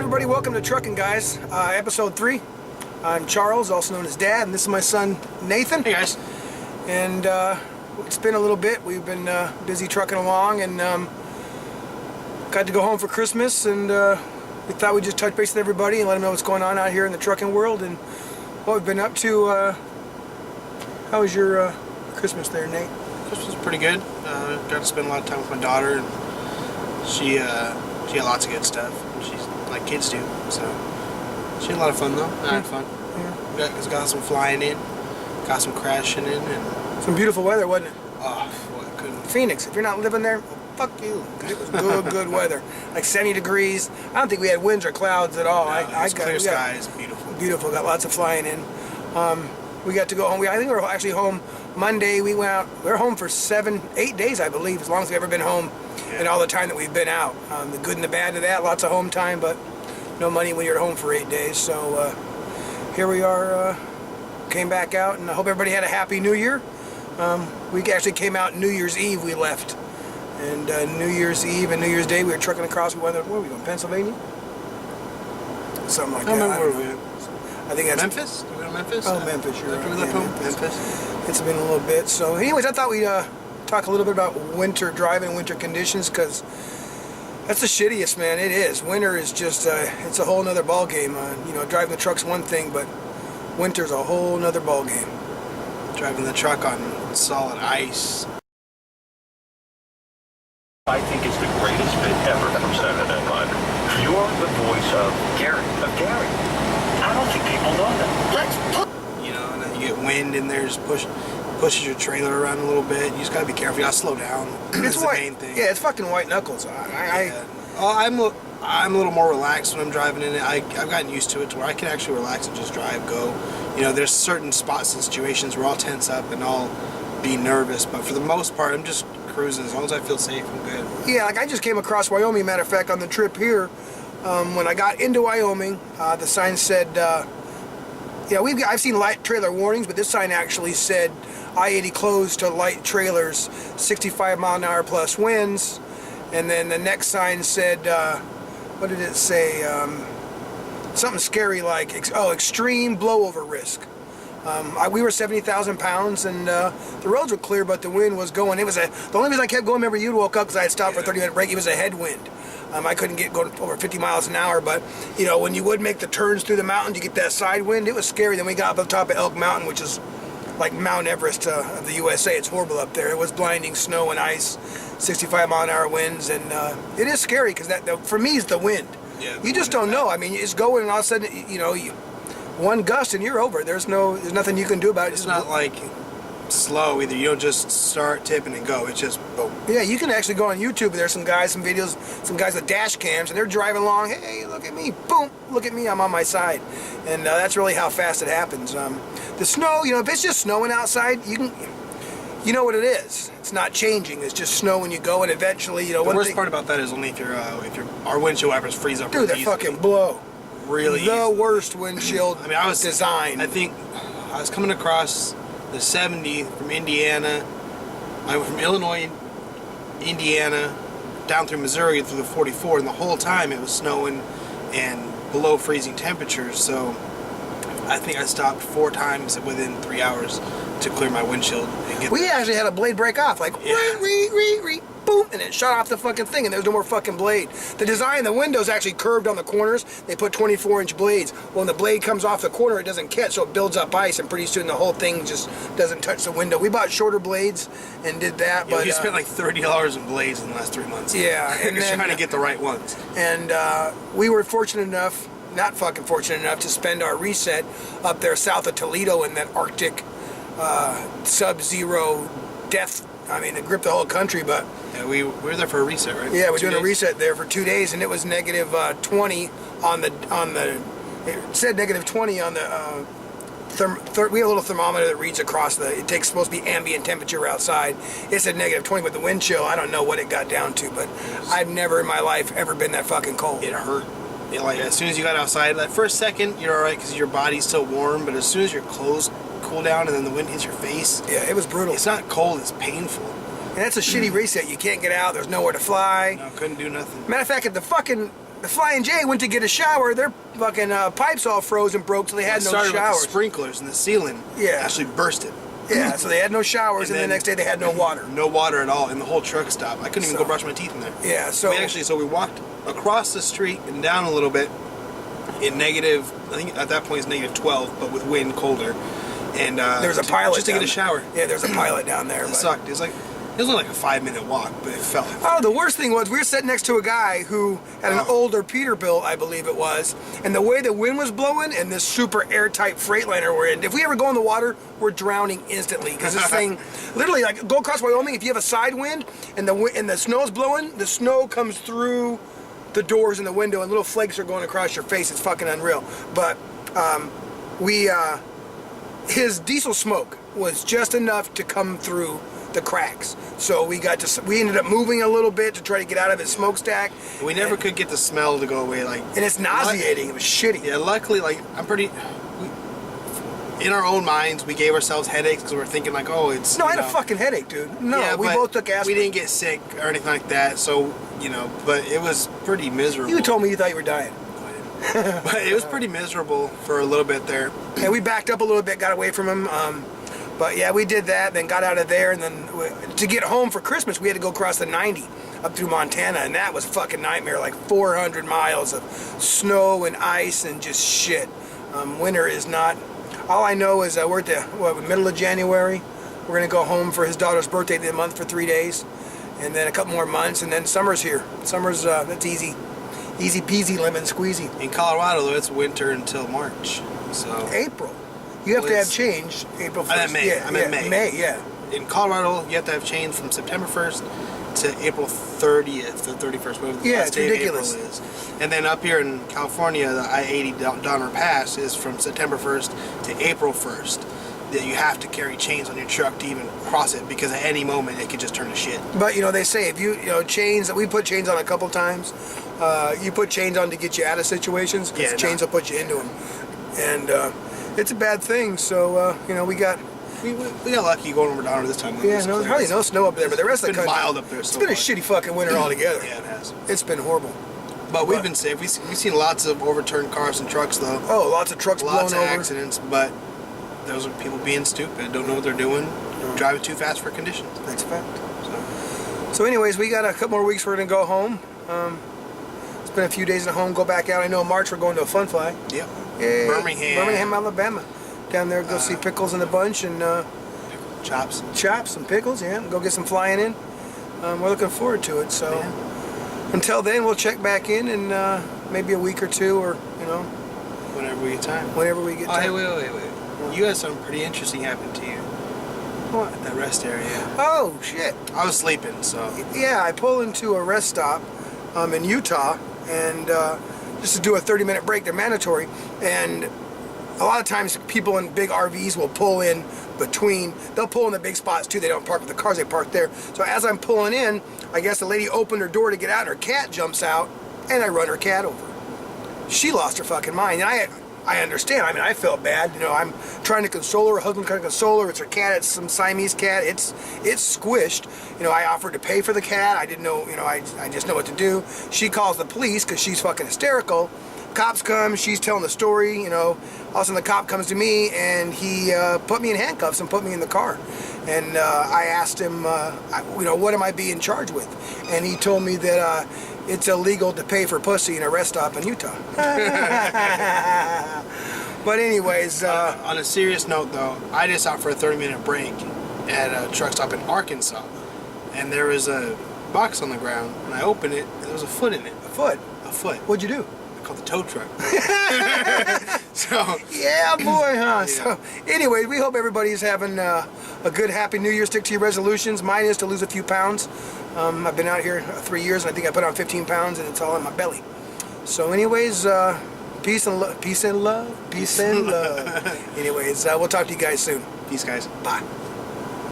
everybody, welcome to Truckin Guys, episode 3. I'm Charles, also known as Dad, and this is my son Nathan. Hey guys. And it's been a little bit. We've been busy trucking along, and got to go home for Christmas, and we thought we'd just touch base with everybody and let them know what's going on out here in the trucking world and what we've been up to. How was your Christmas there, Nate? Christmas was pretty good. Got to spend a lot of time with my daughter, and she had lots of good stuff. She's like kids do, so she had a lot of fun though. I had fun. Yeah. Got some flying in, got some crashing in, and some beautiful weather, wasn't it? Oh, what couldn't. Phoenix, if you're not living there, fuck you. It was good weather, like 70 degrees. I don't think we had winds or clouds at all. No, I got clear skies, beautiful. Beautiful. Got lots of flying in. We got to go home. I think we were actually home Monday. We went out. We were home for 8 days, I believe, as long as we've ever been home in all the time that we've been out. The good and the bad of that. Lots of home time, but no money when you're at home for 8 days. So here we are. Came back out, and I hope everybody had a happy New Year. We actually came out New Year's Eve. We left, and New Year's Eve and New Year's Day we were trucking across. Where were we going? Pennsylvania? Something like that. I remember where we went. I think that's Memphis. Did we go to Memphis? Oh, Memphis. You're right. We left home. Memphis. It's been a little bit. So, anyways, I thought we'd talk a little bit about winter driving, winter conditions, because that's the shittiest, man. It is. Winter is just it's a whole nother ball game. You know, driving the truck's one thing, but winter's a whole nother ball game. Driving the truck on solid ice. I think it's the greatest bit ever from Saturday Night Live. You're the voice of Gary. I don't think people know that. You know, and then you get wind in there, just pushes your trailer around a little bit. You just gotta be careful. You gotta slow down. That's the main thing. Yeah, it's fucking white knuckles. I'm a little more relaxed when I'm driving in it. I've gotten used to it to where I can actually relax and just drive, go. You know, there's certain spots and situations where I'll tense up and I'll be nervous, but for the most part, I'm just cruising. As long as I feel safe, I'm good. Yeah, like I just came across Wyoming. Matter of fact, on the trip here, when I got into Wyoming, the sign said, I've seen light trailer warnings, but this sign actually said I-80 closed to light trailers, 65 mile an hour plus winds. And then the next sign said, what did it say? Something scary like, extreme blowover risk. We were 70,000 pounds, and the roads were clear, but the wind was going. The only reason I kept going, remember you woke up because I had stopped for a 30-minute break. It was a headwind. I couldn't get going over 50 miles an hour, but you know, when you would make the turns through the mountains, you get that side wind. It was scary. Then we got up on top of Elk Mountain, which is like Mount Everest of the USA. It's horrible up there. It was blinding snow and ice, 65 mile an hour winds, and it is scary because for me is the wind. Yeah, you just don't know. I mean, it's going, and all of a sudden, you know, one gust and you're over. There's nothing you can do about it. It's not like slow either. You don't just start tipping and go. It's just boom. Yeah, you can actually go on YouTube. There's some guys with dash cams, and they're driving along. Hey, look at me! Boom! Look at me! I'm on my side, and that's really how fast it happens. The snow, you know, if it's just snowing outside, you know what it is. It's not changing. It's just snow when you go, and eventually, you know. The worst part about that is only if our windshield wipers freeze up. Dude, they fucking blow. Really. The worst windshield. I mean, I was designed. I think I was coming across the 70 from Indiana. I went from Illinois, Indiana, down through Missouri through the 44, and the whole time it was snowing and below freezing temperatures. So I think I stopped 4 times within 3 hours to clear my windshield. We actually had a blade break off, like boom, and it shot off the fucking thing, and there was no more fucking blade. The design, the window's actually curved on the corners. They put 24-inch blades. When the blade comes off the corner, it doesn't catch, so it builds up ice, and pretty soon the whole thing just doesn't touch the window. We bought shorter blades and did that. Yeah, but you spent like $30 in blades in the last 3 months. Yeah, and then, trying to get the right ones. And we were fortunate enough, not fucking fortunate enough, to spend our reset up there south of Toledo in that Arctic sub-zero death. I mean, it gripped the whole country, but... Yeah, we were there for a reset, right? Yeah, we're doing a reset there for 2 days, and it was negative 20 on the... It said negative 20 on the... we have a little thermometer that reads across it takes supposed to be ambient temperature outside. It said negative 20, but the wind chill, I don't know what it got down to, but I've never in my life ever been that fucking cold. It hurt. Like, as soon as you got outside, like, for a second, you're alright because your body's still warm, but as soon as your clothes cool down and then the wind hits your face... Yeah, it was brutal. It's not cold, it's painful. And that's a shitty reset. You can't get out. There's nowhere to fly. No, couldn't do nothing. Matter of fact, at the fucking the Flying J went to get a shower. Their fucking pipes all froze and broke, so they had no started with the showers. sprinklers in the ceiling. Yeah. Actually bursted. Yeah, so they had no showers, and the next day they had no water. No water at all, and the whole truck stopped. I couldn't even go brush my teeth in there. Yeah, so we walked across the street and down a little bit in negative, I think at that point it's negative 12, but with wind colder. And there's a pilot just to get a shower. Yeah, there's a pilot down there. It sucked. It was only like a 5-minute walk, but it felt like... Oh, the worst thing was we were sitting next to a guy who had an older Peterbilt, I believe it was, and the way the wind was blowing and this super airtight Freightliner we're in, if we ever go in the water, we're drowning instantly, because this thing, literally, like, go across Wyoming, if you have a side wind and the snow's blowing, the snow comes through the doors and the window and little flakes are going across your face. It's fucking unreal. But his diesel smoke was just enough to come through the cracks, so we ended up moving a little bit to try to get out of his smokestack. We never could get the smell to go away, like, and it's nauseating. It was shitty. Yeah, luckily, like, in our own minds, we gave ourselves headaches because we were thinking like, oh, it's... No, I had a fucking headache, dude. No, yeah, we both took aspirin. We didn't get sick or anything like that, so, but it was pretty miserable. You told me you thought you were dying. But it was pretty miserable for a little bit there. And we backed up a little bit, got away from him. But yeah, we did that, then got out of there, and then to get home for Christmas, we had to go across the 90 up through Montana, and that was a fucking nightmare. Like 400 miles of snow and ice and just shit. Winter is not... All I know is we're at the middle of January. We're going to go home for his daughter's birthday of the month for 3 days, and then a couple more months, and then summer's here. Summer's, that's easy. Easy peasy lemon squeezy. In Colorado, though, it's winter until March. So April. You have to have change April 1st. I meant May. Yeah, I meant May. May, yeah. In Colorado, you have to have change from September 1st to April 30th or 31st, whatever the last day of April is. And then up here in California, the I-80 Donner Pass is from September 1st to April 1st. That you have to carry chains on your truck to even cross it, because at any moment it could just turn to shit. But they say if chains, we put chains on a couple times. You put chains on to get you out of situations, because chains will put you into them. And it's a bad thing, so we got lucky going over Donner this time. Yeah, no, hardly no snow up there, but the rest of the country, mild up there. It's been a shitty fucking winter altogether. Yeah, it has. It's been horrible. But we've been safe. We've seen lots of overturned cars and trucks, though. Oh, lots of trucks blown over. Lots of accidents, but those are people being stupid, don't know what they're doing, driving too fast for conditions. That's a fact. So anyways, we got a couple more weeks we're going to go home. Spend a few days at home, go back out. I know in March we're going to a Fun Fly. Yep. Yeah, Birmingham, Alabama. Down there, go see Pickles and the bunch, and chops and pickles. Yeah, go get some flying in. We're looking forward to it. So until then, we'll check back in maybe a week or two, or whenever we get time. Whenever we get time. Hey, wait. You had something pretty interesting happen to you. What? At that rest area. Oh shit! I was sleeping, so. Yeah, I pull into a rest stop in Utah, and just to do a 30-minute break. They're mandatory, and a lot of times people in big RVs will pull in between. They'll pull in the big spots too. They don't park with the cars, they park there. So as I'm pulling in, I guess the lady opened her door to get out, and her cat jumps out, and I run her cat over. She lost her fucking mind, and I understand. I mean, I felt bad. I'm trying to console her. Her husband's trying to console her. It's her cat. It's some Siamese cat. It's squished. I offered to pay for the cat. I didn't know. I just know what to do. She calls the police because she's fucking hysterical. Cops come. She's telling the story. All of a sudden the cop comes to me, and he put me in handcuffs and put me in the car. And I asked him, what am I being charged with? And he told me that it's illegal to pay for pussy in a rest stop in Utah. But anyways... on a serious note, though, I just out for a 30-minute break at a truck stop in Arkansas. And there was a box on the ground, and I opened it, and there was a foot in it. A foot? A foot. What'd you do? I called the tow truck. So... Yeah, boy, huh? Yeah. So, anyway, we hope everybody's having a good, happy New Year. Stick to your resolutions. Mine is to lose a few pounds. I've been out here 3 years, and I think I put on 15 pounds, and it's all in my belly. So anyways, peace and love. Anyways, we'll talk to you guys soon. Peace, guys. Bye.